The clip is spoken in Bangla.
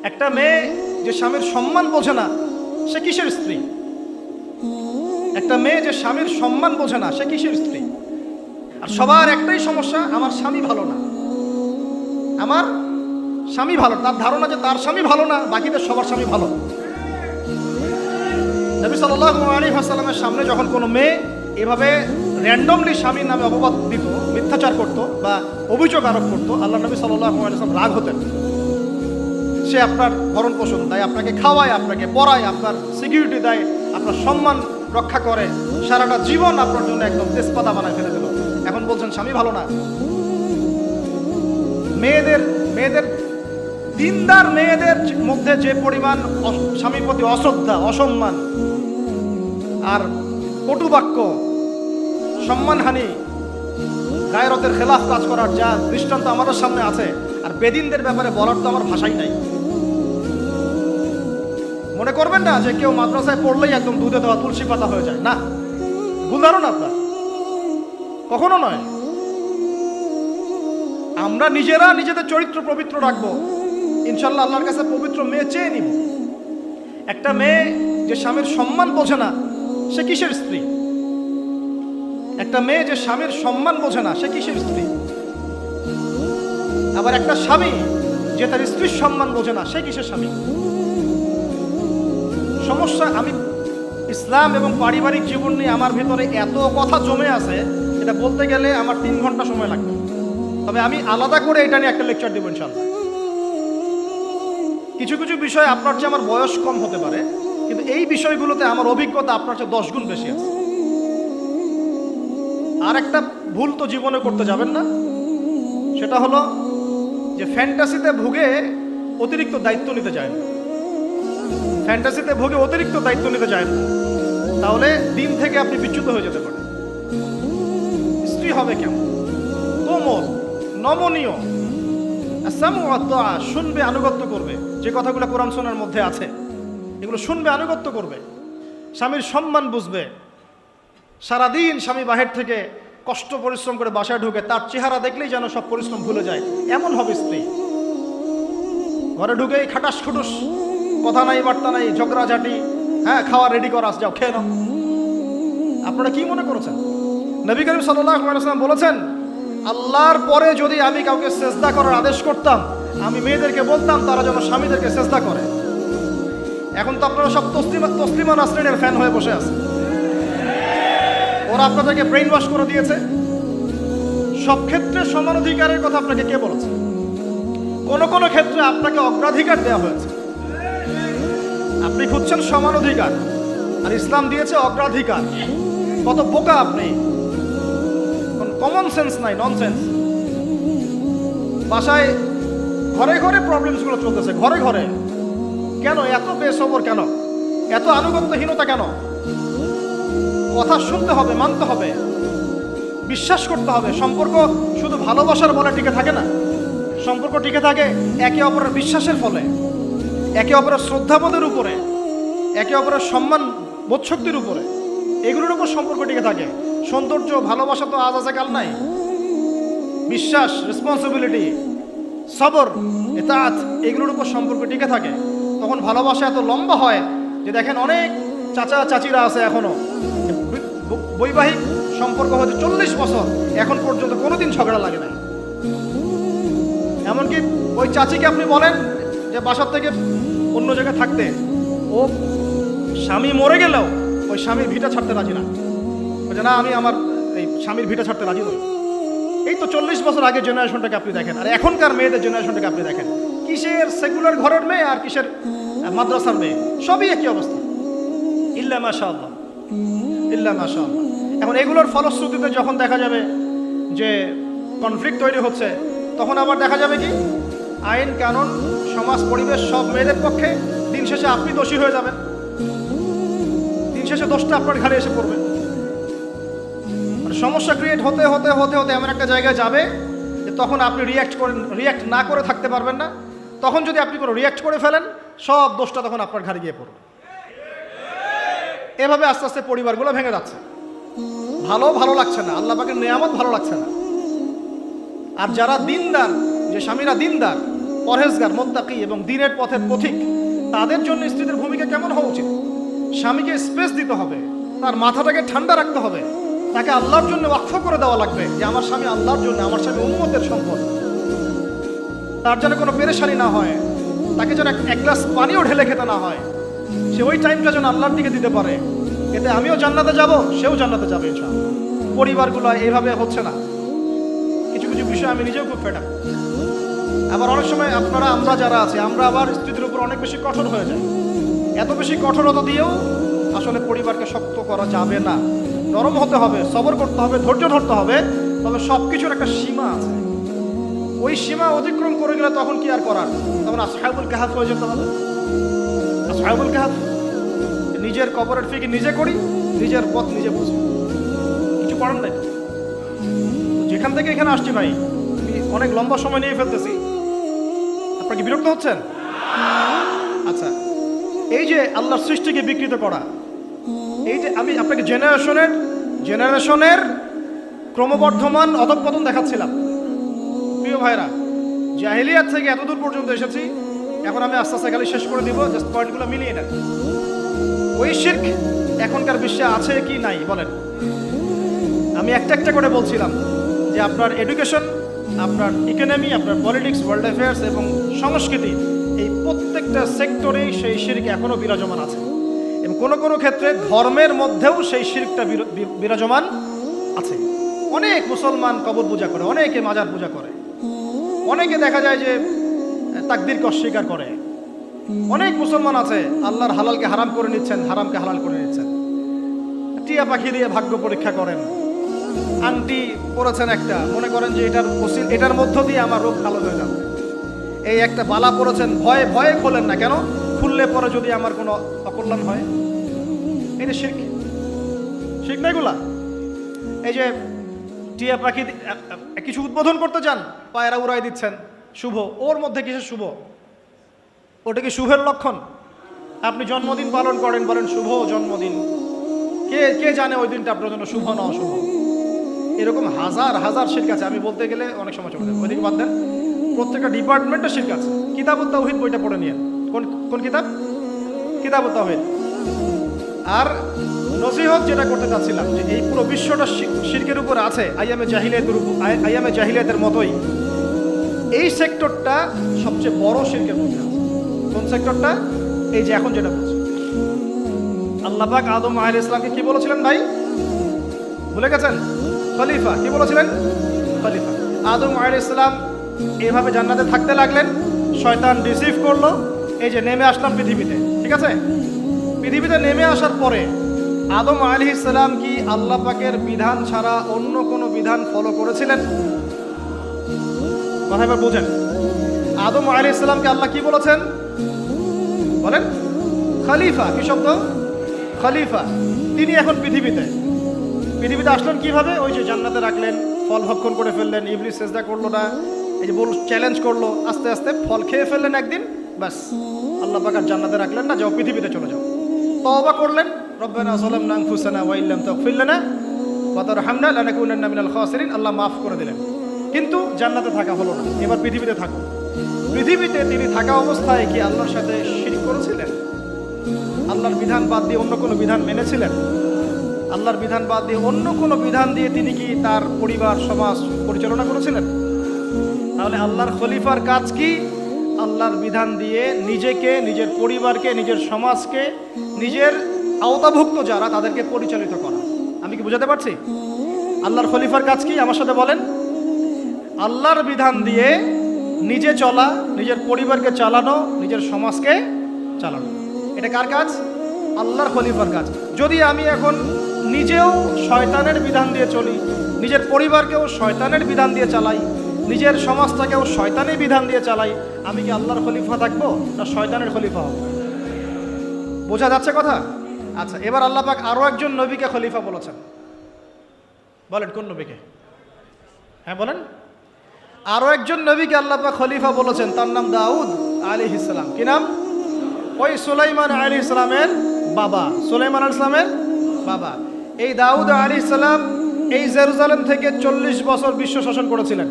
একটা মেয়ে যে স্বামীর সম্মান বোঝে না সে কিসের স্ত্রী? একটা মেয়ে যে স্বামীর সম্মান বোঝে না সে কিসের স্ত্রী? আর সবার একটাই সমস্যা, আমার স্বামী ভালো না, আমার স্বামী ভালো। তার ধারণা যে তার স্বামী ভালো না, বাকিদের সবার স্বামী ভালো। নবী সাল্লাল্লাহু আলাইহি ওয়াসাল্লামের সামনে যখন কোনো মেয়ে এভাবে র্যান্ডমলি স্বামীর নামে অপবাদ দিত, মিথ্যাচার করত বা অভিযোগ আরোপ করত, আল্লাহ নবী সাল্লাল্লাহু আলাইহি ওয়াসাল্লাম রাগ হতেন। সে আপনার ভরণ পোষণ দেয়, আপনাকে খাওয়ায়, আপনাকে পড়ায়, আপনার সিকিউরিটি দেয়, আপনার সম্মান রক্ষা করে, সারাটা জীবন আপনার জন্য একদম তেজপাতা বানায় ফেলে দিল। এখন বলছেন স্বামী ভালো না। মেয়েদের দিনদার মেয়েদের মধ্যে যে পরিমাণ স্বামীর প্রতি অশ্রদ্ধা, অসম্মান আর কটুবাক্য, সম্মানহানি, গায়রতের খেলাফ কাজ করার যা দৃষ্টান্ত আমাদের সামনে আছে, আর বেদিনদের ব্যাপারে বলার তো আমার ভাষাই নাই। মনে করবেন না যে কেউ মাদ্রাসায় পড়লেই একদম দুধে দেওয়া তুলসী পাতা হয়ে যায়, না, ভুল ধারণা আপনার, কখনো নয়। আমরা নিজেরা নিজেদের চরিত্র পবিত্র রাখবো, ইনশাল্লাহ আল্লাহর কাছে পবিত্র মেয়ে চেয়ে নিব। একটা মেয়ে যে স্বামীর সম্মান বোঝে না সে কিসের স্ত্রী? একটা মেয়ে যে স্বামীর সম্মান বোঝে না সে কিসের স্ত্রী? আবার একটা স্বামী যে তার স্ত্রীর সম্মান বোঝে না সে কিসের স্বামী? সমস্যা, আমি ইসলাম এবং পারিবারিক জীবন নিয়ে আমার ভিতরে এত কথা জমে আছে, এটা বলতে গেলে আমার 3 ঘন্টা সময় লাগবে। তবে আমি আলাদা করে এটা নিয়ে একটা লেকচার দেবো ইনশাআল্লাহ। কিছু কিছু বিষয় আপনার চেয়ে আমার বয়স কম হতে পারে, কিন্তু এই বিষয়গুলোতে আমার অভিজ্ঞতা আপনার চেয়ে 10 গুণ বেশি আছে। আর একটা ভুল তো জীবনে করতে যাবেন না, সেটা হলো যে ফ্যান্টাসিতে ভুগে অতিরিক্ত দায়িত্ব নিতে যায় না। ফ্যান্টাসিতে ভুগে অতিরিক্ত দায়িত্ব নিতে যায় না, তাহলে দিন থেকে আপনি বিচ্যুত হয়ে যেতে পারেন। স্ত্রী হবে কেমন? কোমল, নমনীয়, শুনবে, আনুগত্য করবে। যে কথাগুলো কোরআন সুন্নাহর মধ্যে আছে এগুলো শুনবে, আনুগত্য করবে, স্বামীর সম্মান বুঝবে। সারাদিন স্বামী বাহির থেকে কষ্ট পরিশ্রম করে বাসায় ঢুকে, তার চেহারা দেখলেই যেন সব পরিশ্রম ভুলে যায়, এমন হবে স্ত্রী। ঘরে ঢুকেই খাটাস খুটুস, কথা নাই বার্তা নাই, ঝগড়াঝাটি, হ্যাঁ খাওয়া রেডি করা, যাও খেয়ে নাও। আপনারা কি মনে করেছেন? নবী করিম সাল্লাল্লাহু আলাইহি ওয়াসাল্লাম বলেছেন, আল্লাহর পরে যদি আমি কাউকে সেজদা করার আদেশ করতাম, আমি মেয়েদেরকে বলতাম তারা যেন স্বামীদেরকে সেজদা করে। এখন তো আপনারা সব তসলিমা নাসরিনের ফ্যান হয়ে বসে আছে। ওরা আপনাদেরকে ব্রেইন ওয়াশ করে দিয়েছে। সব ক্ষেত্রে সমান অধিকারের কথা আপনাকে কে বলেছে? কোন কোন ক্ষেত্রে আপনাকে অগ্রাধিকার দেওয়া হয়েছে। আপনি খুঁজছেন সমান অধিকার, আর ইসলাম দিয়েছে অগ্রাধিকার। কত বোকা আপনি! কমন সেন্স নাই, ননসেন্স। বাসায় ঘরে ঘরে প্রবলেমসগুলো চলতেছে, ঘরে ঘরে। কেন এত বেসবর? কেন এত আনুগত্যহীনতা? কেন? কথা শুনতে হবে, মানতে হবে, বিশ্বাস করতে হবে। সম্পর্ক শুধু ভালোবাসার বলে টিকে থাকে না। সম্পর্ক টিকে থাকে একে অপরের বিশ্বাসের ফলে, একে অপরের শ্রদ্ধাবোধের উপরে, একে অপরের সম্মান বোধশক্তির উপরে। এগুলোর উপর সম্পর্ক টিকে থাকে। সৌন্দর্য, ভালোবাসা তো আজ আছে কাল নাই। বিশ্বাস, রেসপন্সিবিলিটি, সবর, ইতাআত, এগুলোর উপর সম্পর্ক টিকে থাকে। তখন ভালোবাসা এত লম্বা হয় যে দেখেন অনেক চাচা চাচিরা আছে এখনো, বৈবাহিক সম্পর্ক হচ্ছে 40 বছর, এখন পর্যন্ত কোনোদিন ঝগড়া লাগে নাই। এমনকি ওই চাচিকে আপনি বলেন যে বাসার থেকে অন্য জায়গায় থাকতে, ও স্বামী মরে গেলেও ওই স্বামীর ভিটা ছাড়তে রাজি না। বলছে না, আমি আমার এই স্বামীর ভিটা ছাড়তে রাজি নই। এই তো 40 বছর আগে জেনারেশনটাকে আপনি দেখেন, আর এখনকার মেয়েদের জেনারেশনটাকে আপনি দেখেন। কিসের সেকুলার ঘরের মেয়ে আর কিসের মাদ্রাসার মেয়ে, সবই একই অবস্থা। ইল্লা মাশাআল্লাহ, ইল্লা মাশাআল্লাহ। এখন এগুলোর ফলশ্রুতিতে যখন দেখা যাবে যে কনফ্লিক্ট তৈরি হচ্ছে, তখন আবার দেখা যাবে কি আইন কানুন, সমাজ, পরিবেশ সব মেয়েদের পক্ষে। দিন শেষে আপনি দোষী হয়ে যাবেন, দিন শেষে দোষটা আপনার ঘাড়ে এসে পড়বে। সমস্যা ক্রিয়েট হতে হতে হতে হতে এমন একটা জায়গায় যাবে যে তখন আপনি রিয়্যাক্ট না করে থাকতে পারবেন না। তখন যদি আপনি কোনো রিয়্যাক্ট করে ফেলেন, সব দোষটা তখন আপনার ঘাড়ে গিয়ে পড়বে। এভাবে আস্তে আস্তে পরিবারগুলো ভেঙে যাচ্ছে। ভালো লাগছে না, আল্লাহ পাকের নিয়ামত ভালো লাগছে না। আর যারা দিনদার, যে স্বামীরা দিনদার, পরহেজগার, মুত্তাকি এবং দ্বীনের পথের পথিক, তাদের জন্য স্ত্রীদের ভূমিকা কেমন হওয়া উচিত? স্বামীকে স্পেস দিতে হবে, তার মাথাটাকে ঠান্ডা রাখতে হবে, তাকে আল্লাহর জন্য ওয়াকফ করে দেওয়া লাগবে যে আমার স্বামী আল্লাহর জন্য, আমার স্বামী উম্মতের সম্পদ, তার যেন কোনো পেরেশানি না হয়, তাকে যেন এক গ্লাস পানিও ঢেলে খেতে না হয়, সে ওই টাইমটা যেন আল্লাহর দিকে দিতে পারে। এতে আমিও জান্নাতে যাব, সেও জান্নাতে যাবে ইনশাআল্লাহ। পরিবারগুলো এইভাবে হচ্ছে না, কিছু কিছু বিষয় আমি নিজেও খুব ফেড আপ। আবার অনেক সময় আমরা যারা আছি, আমরা আবার স্ত্রীদের উপর অনেক বেশি কঠোর হয়ে যাই। এত বেশি কঠোরতা দিয়েও আসলে পরিবারকে শক্ত করা যাবে না। নরম হতে হবে, সবর করতে হবে, ধৈর্য ধরতে হবে, তবে সব কিছুর একটা সীমা আছে। ওই সীমা অতিক্রম করে গেলে তখন কি আর করার, তখন আসহাবুল কাহাফ হয়ে যেতে হবে। আসহাবুল কাহাফ, নিজের কবরের ফিকির নিজে করি, নিজের পথ নিজে বুঝি, কিছু করার নাই। যেখান থেকে এখানে আসছি ভাই, আমি অনেক লম্বা সময় নিয়ে ফেলতেছি, আপনারা কি বিরক্ত হচ্ছেন? আচ্ছা, এই যে আল্লাহর সৃষ্টিকে বিকৃত করা, এই যে আমি আপনাকে জেনারেশনের ক্রমবর্ধমান অধঃপতন দেখাচ্ছিলাম। প্রিয় ভাইরা, জাহিলিয়াত থেকে এতদূর পর্যন্ত এসেছি, এখন আমি আস্তে আস্তে খালি শেষ করে দিব, জাস্ট পয়েন্টগুলো মিলিয়ে নেন। ওই শিরক এখনকার বিশ্বে আছে কি নাই বলেন? আমি একটা একটা করে বলছিলাম যে আপনার এডুকেশন, আপনার ইকোনমি, আপনার পলিটিক্স, ওয়ার্ল্ড অ্যাফেয়ার্স এবং সংস্কৃতি, এই প্রত্যেকটা সেক্টরেই সেই শিরক এখনও বিরাজমান আছে। এবং কোনো কোনো ক্ষেত্রে ধর্মের মধ্যেও সেই শিরকটা বিরাজমান আছে। অনেক মুসলমান কবর পূজা করে, অনেকে মাজার পূজা করে, অনেকে দেখা যায় যে তাকদীরকে অস্বীকার করে। অনেক মুসলমান আছে আল্লাহর হালালকে হারাম করে নিচ্ছেন, হারামকে হালাল করে নিচ্ছেন। টিয়া পাখি দিয়ে ভাগ্য পরীক্ষা করেন। আংটি পরেছেন একটা, মনে করেন যে এটার মধ্য দিয়ে আমার রোগ ভালো হয়ে যাবে। এই একটা বালা পরেছেন, ভয়ে ভয়ে খোলেন না, কেন? খুললে পরে যদি আমার কোনো অকল্যাণ হয়। এটা শিরক, শিরক না এগুলা? এই যে টিয়া পাখি কিছু উদ্বোধন করতে চান, পায়রা উড়াই দিচ্ছেন, শুভ। ওর মধ্যে কিসের শুভ? ওটা কি শুভের লক্ষণ? আপনি জন্মদিন পালন করেন, বলেন শুভ জন্মদিন, কে জানে ওই দিনটা আপনার জন্য শুভ না অশুভ? এরকম হাজার হাজার শিরক আছে, আমি বলতে গেলে অনেক সময় চলে যাবে। ওইদিকে বাদ দেন, প্রত্যেকটা ডিপার্টমেন্টে শিরক আছে। কিতাবুত তাওহীদ বইটা পড়ে নিয়েন। কোন কিতাব? কিতাবুত তাওহীদ। আর নসিহত যেটা করতে চাচ্ছিলাম, যে এই পুরো বিশ্বটা শিরকের উপরে আছে, আইয়ামে জাহিলিয়াতের মতোই এই সেক্টরটা সবচেয়ে বড় শিরকের মধ্যে আছে। কোন সেক্টরটা? এই যে এখন যেটা বলছি, আল্লাহ পাক আদম আলাইহিস সালামকে কি বলেছিলেন ভাই? ভুলে গেছেন? খলিফা। কি বলেছিলেন? খলিফা। আদম আলাইহিস সালাম এইভাবে জান্নাতে থাকতে লাগলেন, শয়তান রিসিভ করলো, এই যে নেমে আসলাম পৃথিবীতে, ঠিক আছে? পৃথিবীতে নেমে আসার পরে আদম আলাইহিস সালাম কি আল্লাহ পাকের বিধান ছাড়া অন্য কোনো বিধান ফলো করেছিলেন? কথা এবার বুঝেন। আদম আলাইহিস সালামকে আল্লাহ কি বলেছেন বলেন? খলিফা। কি শব্দ? খলিফা। তিনি এখন পৃথিবীতে আসলেন কিভাবে? ওই যে জান্নাতে রাখলেন, ফল ভক্ষণ করে ফেললেন, ইবলিস সিজদা করলো না, এই যে চ্যালেঞ্জ করলো, আস্তে আস্তে ফল খেয়ে ফেললেন একদিন, ব্যাস আল্লাহ পাক আর জান্নাতে রাখলেন না, যাও পৃথিবীতে চলে যাও। তওবা করলেন, রব্বানা যালামনা আনফুসানা ওয়া ইল্লাম তাগফির লানা ওয়া তারহামনা লানাকুনান্না মিনাল খাসিরিন, আল্লাহ মাফ করে দিলেন। কিন্তু জান্নাতে থাকা হলো না, এবার পৃথিবীতে থাকো। পৃথিবীতে তিনি থাকা অবস্থায় কি আল্লাহর সাথে শিরক করেছিলেন? আল্লাহর বিধান বাদ দিয়ে অন্য কোনো বিধান মেনেছিলেন? আল্লাহর বিধান বাদ দিয়ে অন্য কোনো বিধান দিয়ে তিনি কি তার পরিবার সমাজ পরিচালনা করেছিলেন? তাহলে আল্লাহর খলিফার কাজ কি? আল্লাহর বিধান দিয়ে নিজেকে, নিজের পরিবারকে, নিজের সমাজকে, নিজের আওতাভুক্ত যারা তাদেরকে পরিচালিত করা। আমি কি বুঝাতে পারছি? আল্লাহর খলিফার কাজ কি? আমার সাথে বলেন। আল্লাহর বিধান দিয়ে নিজে চলা, নিজের পরিবারকে চালানো, নিজের সমাজকে চালানো। এটা কার কাজ? আল্লাহর খলিফার কাজ। যদি আমি এখন নিজেও শয়তানের বিধান দিয়ে চলি, নিজের পরিবারকেও শয়তানের বিধান দিয়ে চালাই, নিজের সমাজটাকেও শয়তানের বিধান দিয়ে চালাই, আমি কি আল্লাহর খলিফা থাকবো না শয়তানের খলিফা হব? বোঝা যাচ্ছে কথা? আচ্ছা, এবার আল্লাহ পাক আরো একজন নবীকে খলিফা বলেছেন। বলেন কোন নবীকে? হ্যাঁ বলেন। আরো একজন নবীকে আল্লাহ পাক খলিফা বলেছেন, তার নাম দাউদ আলাইহিস সালাম। কি নাম? ওই সুলাইমান আলাইহিস সালামের বাবা, সুলাইমান আলাইহিস সালামের বাবা। এই দাউদ আলাইহিস সালাম এই জেরুজালেম থেকে 40 বছর বিশ্ব শাসন করেছিলেন।